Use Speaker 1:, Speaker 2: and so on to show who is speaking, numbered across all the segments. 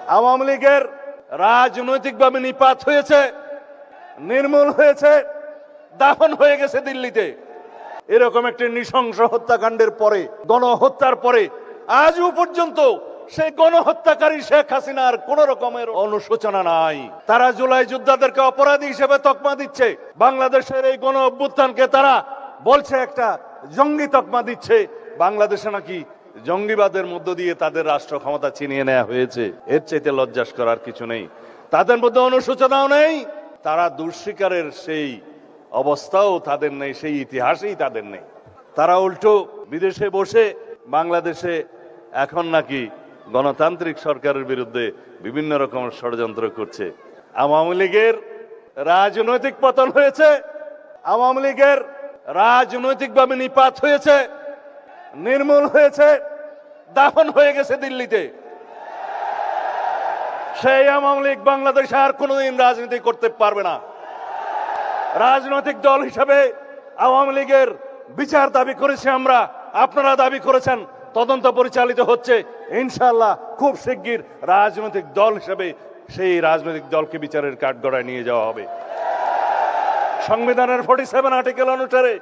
Speaker 1: আওয়ামী লীগের রাজনৈতিকভাবে নিপাত হয়েছে, নির্মূল হয়েছে, দাফন হয়ে গেছে দিল্লিতে। এরকম একটি নৃশংস হত্যাকাণ্ডের পরে, গণহত্যার পরে আজও পর্যন্ত সেই গণহত্যাকারী শেখ হাসিনার কোন রকমের অনুশোচনা নাই। তারা জুলাই যোদ্ধাদেরকে অপরাধী হিসেবে তকমা দিচ্ছে। বাংলাদেশের এই গণ অভ্যুত্থানকে তারা বলছে একটা জঙ্গি তকমা দিচ্ছে। বাংলাদেশে নাকি জঙ্গিবাদের মধ্য দিয়ে তাদের রাষ্ট্র ক্ষমতা ছিনিয়ে নেওয়া হয়েছে। এর চাইতে লজ্জাস করার কিছু নেই। তাদের মধ্যে অনুশোচনাও নেই, তারা দুঃস্বীকারের সেই অবস্থাও তাদের নেই, সেই ইতিহাসেই তাদের নেই। তারা উল্টো বিদেশে বসে বাংলাদেশে এখন নাকি গণতান্ত্রিক সরকারের বিরুদ্ধে বিভিন্ন রকমের ষড়যন্ত্র করছে। আওয়ামী লীগের রাজনৈতিক পতন হয়েছে, আওয়ামী লীগের রাজনৈতিকভাবে নিপাত হয়েছে, নির্মূল হয়েছে, দাফন হয়ে গেছে দিল্লিতে। সেই আওয়ামী লীগ বাংলাদেশে আর কোনোদিন রাজনীতি করতে পারবে না। রাজনৈতিক দল হিসেবে আওয়ামী লীগের বিচার দাবি করেছি আমরা, আপনারা দাবি করেছেন, তদন্ত পরিচালিত হচ্ছে। ইনশাআল্লাহ খুব শিগগির রাজনৈতিক দল হিসেবে সেই রাজনৈতিক দলকে বিচারের কাঠগড়ায় নিয়ে যাওয়া হবে। সংবিধানের 47 আর্টিকেল অনুসারে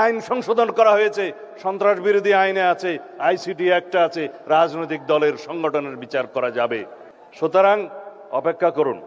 Speaker 1: আইন সংশোধন করা হয়েছে, সন্ত্রাস বিরোধী আইনে আছে, আইসিটি অ্যাক্টে আছে, রাজনৈতিক দলের সংগঠনের বিচার করা যাবে। সুতরাং অপেক্ষা করুন।